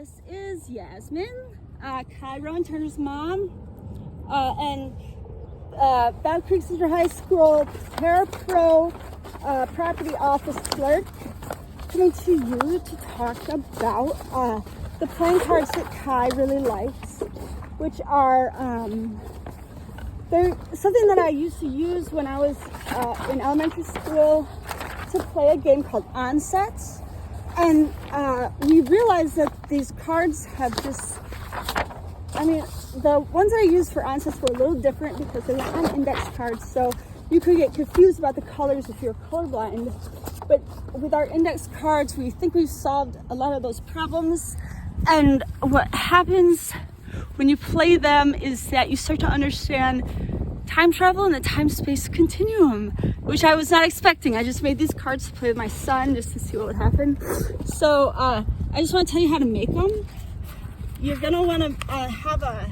This is Yasmin, Rowan Turner's mom, and Battle Creek Center High School Parapro property office clerk, coming to you to talk about the playing cards that Kai really likes, which are they're something that I used to use when I was in elementary school to play a game called Onsets. And we realized that these cards have just, the ones that I used for onsets were a little different because they were on index cards, so you could get confused about the colors if you're colorblind. But with our index cards, we think we've solved a lot of those problems. And what happens when you play them is that you start to understand time travel and the time-space continuum, which I was not expecting. I just made these cards to play with my son just to see what would happen. So I just want to tell you how to make them. You're gonna want to have a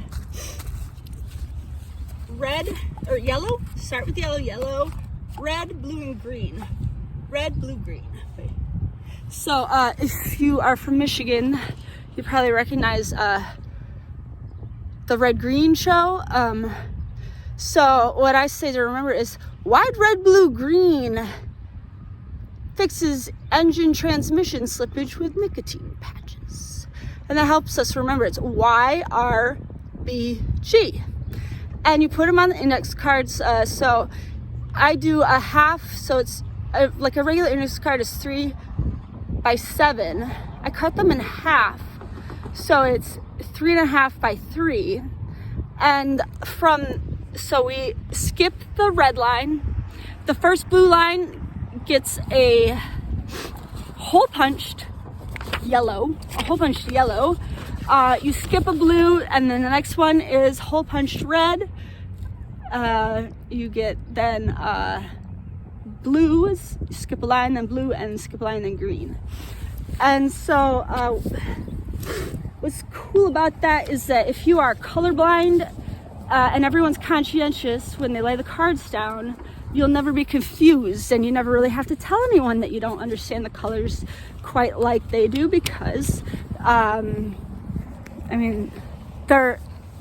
red or yellow. Start with yellow, red, blue, and green. Red, blue, green. Okay. So if you are from Michigan, you probably recognize the Red Green show. So what I say to remember is wide red, blue, green fixes engine transmission slippage with nicotine patches. And that helps us remember it's YRBG. And you put them on the index cards. So I do a half, so it's like a regular index card is 3 by 7. I cut them in half, so it's 3.5 by 3. And so we skip the red line. The first blue line gets a hole punched yellow. You skip a blue, and then the next one is hole punched red. You get then blues. You skip a line, then blue, and skip a line, then green. And so what's cool about that is that if you are colorblind, and everyone's conscientious when they lay the cards down, you'll never be confused, and you never really have to tell anyone that you don't understand the colors quite like they do, because they're on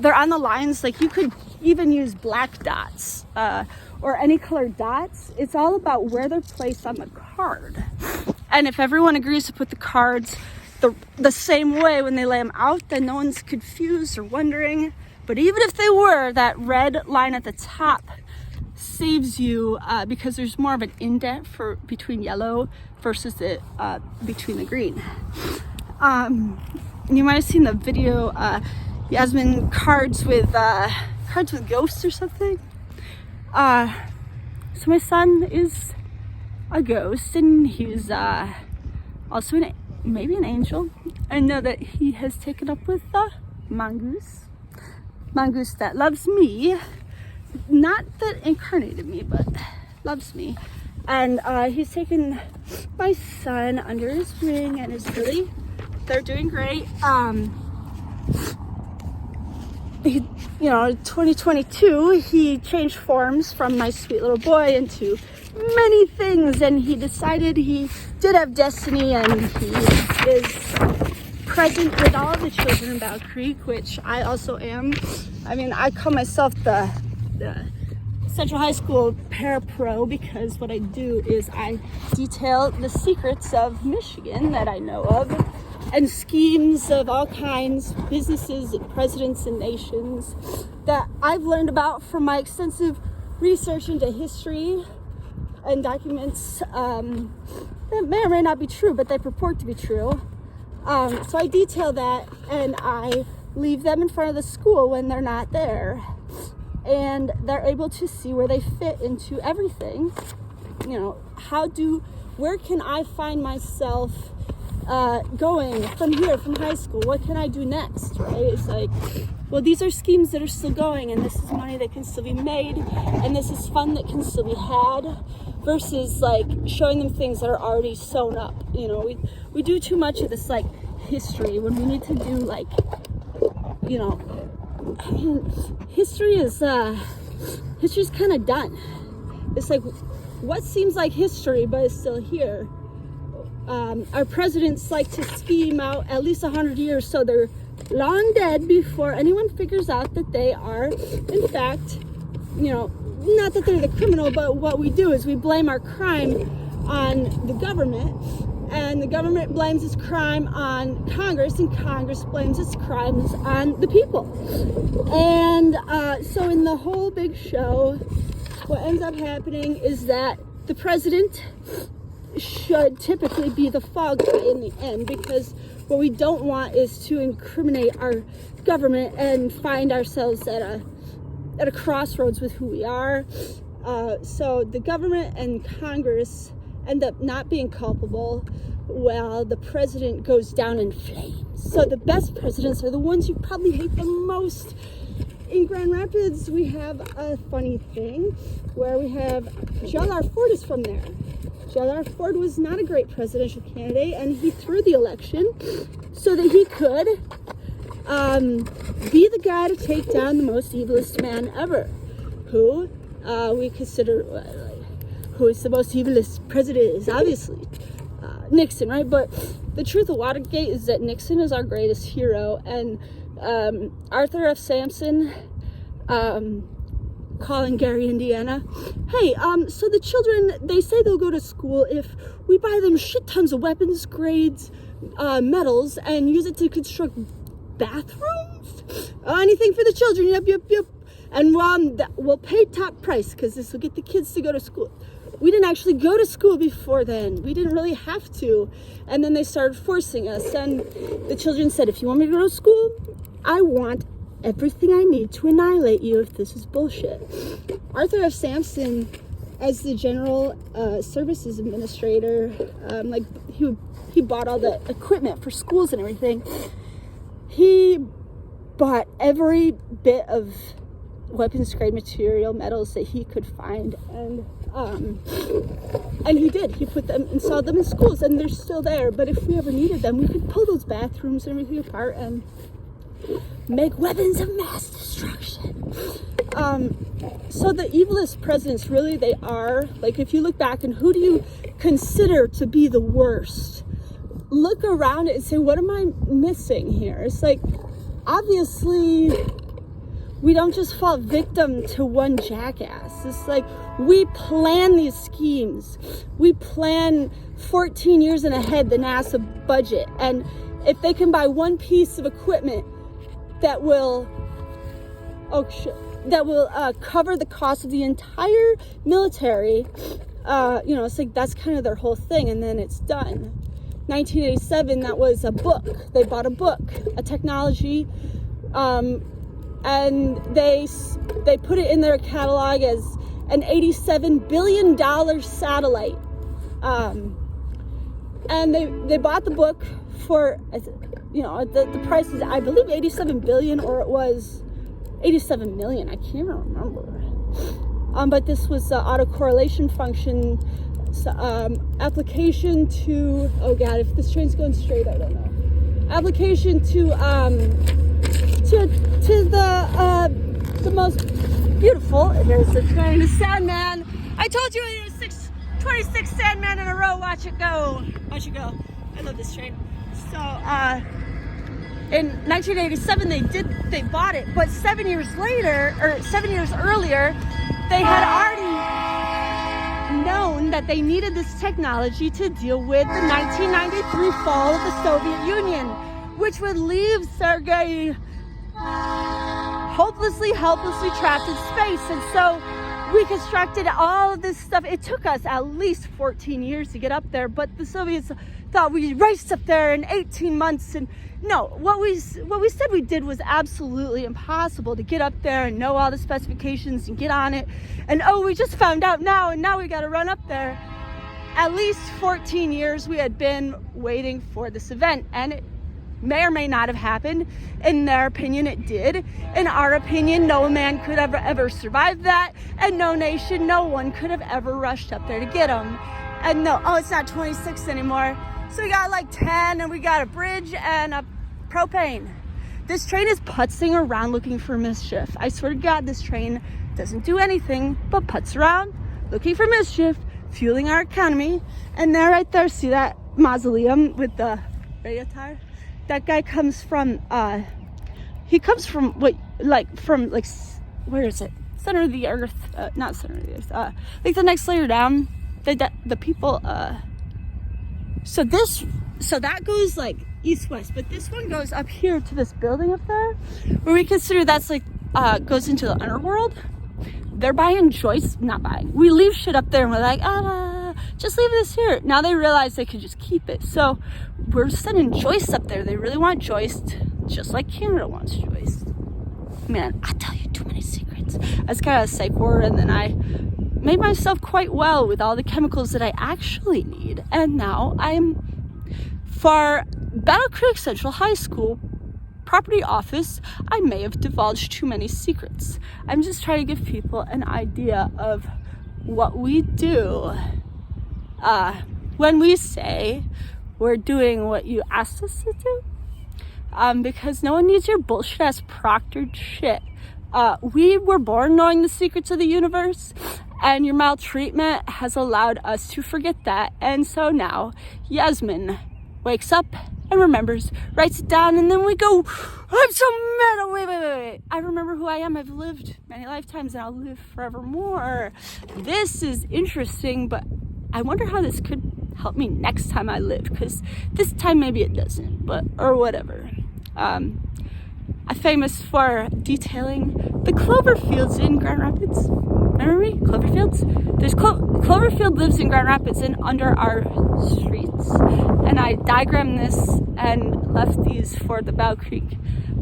the lines. Like, you could even use black dots or any colored dots. It's all about where they're placed on the card, and if everyone agrees to put the cards the same way when they lay them out, then no one's confused or wondering. But even if they were, that red line at the top saves you because there's more of an indent between yellow versus between the green. You might have seen the video, Yasmin cards with ghosts or something. So my son is a ghost, and he's also maybe an angel. I know that he has taken up with mongoose that loves me, not that incarnated me, but loves me. And he's taken my son under his wing, and they're doing great. 2022, he changed forms from my sweet little boy into many things, and he decided he did have destiny, and he is present with all of the children in Battle Creek, which I also am. I call myself the Central High School Parapro because what I do is I detail the secrets of Michigan that I know of, and schemes of all kinds, businesses and presidents and nations that I've learned about from my extensive research into history and documents that may or may not be true, but they purport to be true. So I detail that, and I leave them in front of the school when they're not there, and they're able to see where they fit into everything. Where can I find myself going from here, from high school? What can I do next, right? It's like, well, these are schemes that are still going, and this is money that can still be made, and this is fun that can still be had, versus like showing them things that are already sewn up. We do too much of this like history when we need to do history's kind of done. It's like what seems like history but is still here. Our presidents like to scheme out at least 100 years so they're long dead before anyone figures out that they are, in fact, you know, not that they're the criminal, but what we do is we blame our crime on the government, and the government blames its crime on Congress, and Congress blames its crimes on the people. And so in the whole big show, what ends up happening is that the president should typically be the fall guy in the end, because what we don't want is to incriminate our government and find ourselves at a crossroads with who we are. So the government and Congress end up not being culpable while the president goes down in flames. So the best presidents are the ones you probably hate the most. In Grand Rapids, we have a funny thing where we have J.R. Ford is from there. J.R. Ford was not a great presidential candidate, and he threw the election so that he could be the guy to take down the most evilest man ever, who we consider, who is the most evilest president is obviously Nixon, right? But the truth of Watergate is that Nixon is our greatest hero, and Arthur F. Sampson calling Gary, Indiana, hey, so the children, they say they'll go to school if we buy them shit tons of weapons grades, metals, and use it to construct bathrooms? Anything for the children, yep. And we'll pay top price because this will get the kids to go to school. We didn't actually go to school before then. We didn't really have to. And then they started forcing us. And the children said, if you want me to go to school, I want everything I need to annihilate you if this is bullshit. Arthur F. Sampson, as the General Services Administrator, like he bought all the equipment for schools and everything. He bought every bit of weapons grade material, metals that he could find, and he did. He put them, installed them in schools, and they're still there. But if we ever needed them, we could pull those bathrooms and everything apart and make weapons of mass destruction. So the evilest presidents, really, they are, like, if you look back and who do you consider to be the worst, look around it and say, what am I missing here? It's like, obviously, we don't just fall victim to one jackass. It's like, we plan these schemes. We plan 14 years in ahead the NASA budget. And if they can buy one piece of equipment that will cover the cost of the entire military, you know, it's like that's kind of their whole thing, and then it's done. 1987, that was a book. They bought a book, a technology, and they put it in their catalog as an $87 billion satellite, and they bought the book for, you know, the price is, I believe, 87 billion, or it was 87 million. I can't even remember. But this was the autocorrelation function application to, oh god, if this train's going straight, I don't know. Application to the most beautiful. There's the train, the Sandman. I told you it was 26 Sandman in a row. Watch it go. Watch it go. I love this train. So, in 1987, they bought it, but 7 years later, or 7 years earlier, they had already known that they needed this technology to deal with the 1993 fall of the Soviet Union, which would leave Sergei hopelessly, helplessly trapped in space. And so we constructed all of this stuff. It took us at least 14 years to get up there, but the Soviets thought we raced up there in 18 months. And no, what we said we did was absolutely impossible, to get up there and know all the specifications and get on it. And oh, we just found out now, and now we got to run up there. At least 14 years we had been waiting for this event, and it may or may not have happened. In their opinion, it did. In our opinion, no man could ever survive that, and no nation, no one could have ever rushed up there to get them. And no, oh, it's not 26 anymore. So we got like 10, and we got a bridge and a propane. This train is putzing around looking for mischief. I swear to God, this train doesn't do anything but putz around looking for mischief, fueling our economy. And there, right there, see that mausoleum with the Rayattar, that guy comes from he comes from where is it, center of the earth, not center of the earth, like the next layer down, the people, so that goes like east-west, but this one goes up here to this building up there, where we consider that's like goes into the underworld. They're buying joists, not buying. We leave shit up there and we're like, just leave this here. Now they realize they could just keep it. So we're sending joists up there. They really want joist, just like Canada wants joist. Man, I tell you too many secrets. I was kind of a psych ward, and then I made myself quite well with all the chemicals that I actually need. And now I'm for Battle Creek Central High School property office. I may have divulged too many secrets. I'm just trying to give people an idea of what we do when we say we're doing what you asked us to do, because no one needs your bullshit ass proctored shit. We were born knowing the secrets of the universe, and your maltreatment has allowed us to forget that. And so now Yasmin wakes up and remembers, writes it down, and then we go, I'm so mad. Wait. I remember who I am. I've lived many lifetimes and I'll live forevermore. This is interesting, but I wonder how this could help me next time I live, because this time maybe it doesn't, or whatever. I'm famous for detailing the clover fields in Grand Rapids. Remember me? Cloverfields? There's Cloverfield lives in Grand Rapids and under our streets. And I diagrammed this and left these for the Battle Creek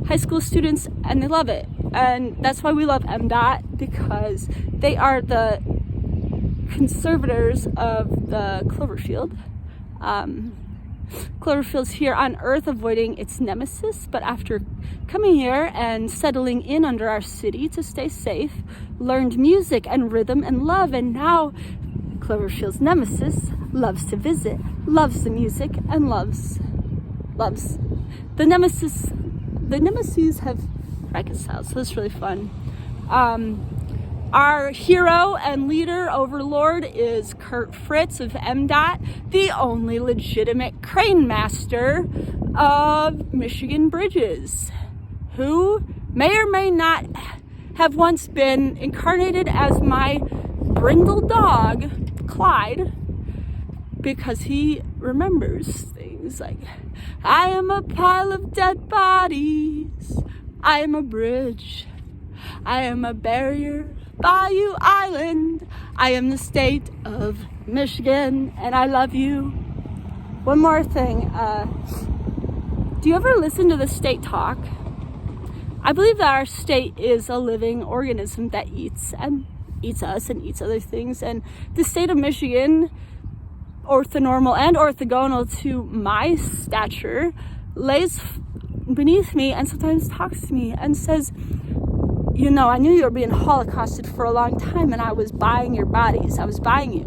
high school students, and they love it. And that's why we love MDOT, because they are the conservators of the Cloverfield. Cloverfield's here on Earth avoiding its nemesis, but after coming here and settling in under our city to stay safe, learned music and rhythm and love, and now Cloverfield's nemesis loves to visit, loves the music, and loves the nemesis. The nemesis have reconciled, so it's really fun. Our hero and leader, overlord, is Kurt Fritz of MDOT, the only legitimate crane master of Michigan bridges, who may or may not have once been incarnated as my brindle dog, Clyde, because he remembers things like, I am a pile of dead bodies, I am a bridge, I am a barrier, Bayou Island, I am the state of Michigan, and I love you. One more thing, do you ever listen to the state talk? I believe that our state is a living organism that eats us and eats other things, and the state of Michigan, orthonormal and orthogonal to my stature, lays beneath me and sometimes talks to me and says, you know, I knew you were being holocausted for a long time, and I was buying your bodies. I was buying you.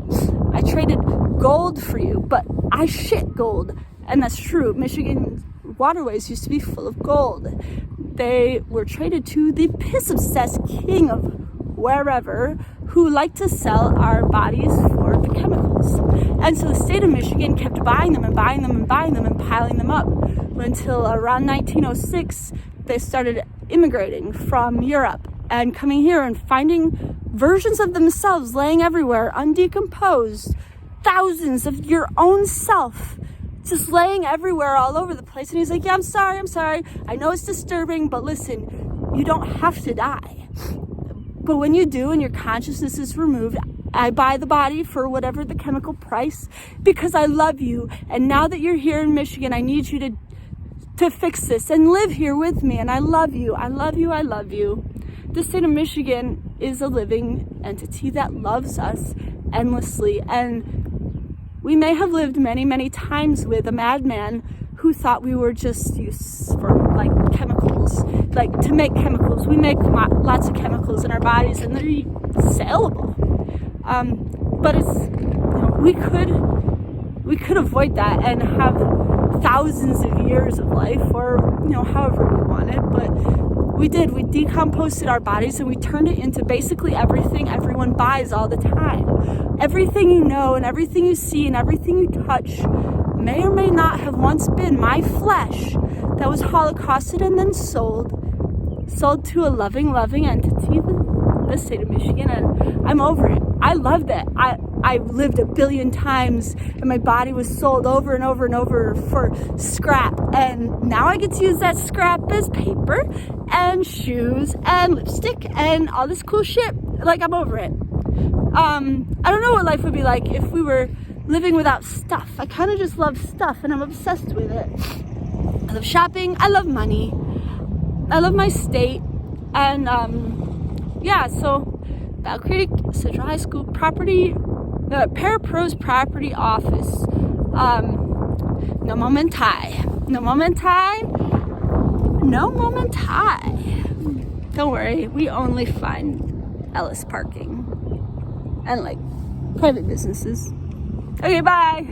I traded gold for you, but I shit gold. And that's true. Michigan waterways used to be full of gold. They were traded to the piss-obsessed king of wherever, who liked to sell our bodies for the chemicals. And so the state of Michigan kept buying them and buying them and buying them and piling them up until around 1906, they started immigrating from Europe and coming here and finding versions of themselves laying everywhere, undecomposed, thousands of your own self just laying everywhere all over the place. And he's like, yeah, I'm sorry. I know it's disturbing, but listen, you don't have to die. But when you do and your consciousness is removed, I buy the body for whatever the chemical price, because I love you. And now that you're here in Michigan, I need you to fix this and live here with me. And I love you. I love you. I love you. The state of Michigan is a living entity that loves us endlessly. And we may have lived many, many times with a madman who thought we were just used for like chemicals, like to make chemicals. We make lots of chemicals in our bodies and they're saleable. But it's, you know, we could avoid that and have thousands of years of life, or, you know, however we wanted. But we decomposted our bodies and we turned it into basically everything everyone buys all the time. Everything you know and everything you see and everything you touch may or may not have once been my flesh that was holocausted and then sold to a loving entity, the state of Michigan, and I'm over it. I love that. I lived 1 billion times and my body was sold over and over and over for scrap, and now I get to use that scrap as paper and shoes and lipstick and all this cool shit. Like, I'm over it. I don't know what life would be like if we were living without stuff. I kind of just love stuff and I'm obsessed with it. I love shopping, I love money, I love my state, and yeah, so Battle Creek Central High School property, Parapro's property office, no momentai. Don't worry, we only find Ellis parking and like private businesses. Okay, bye.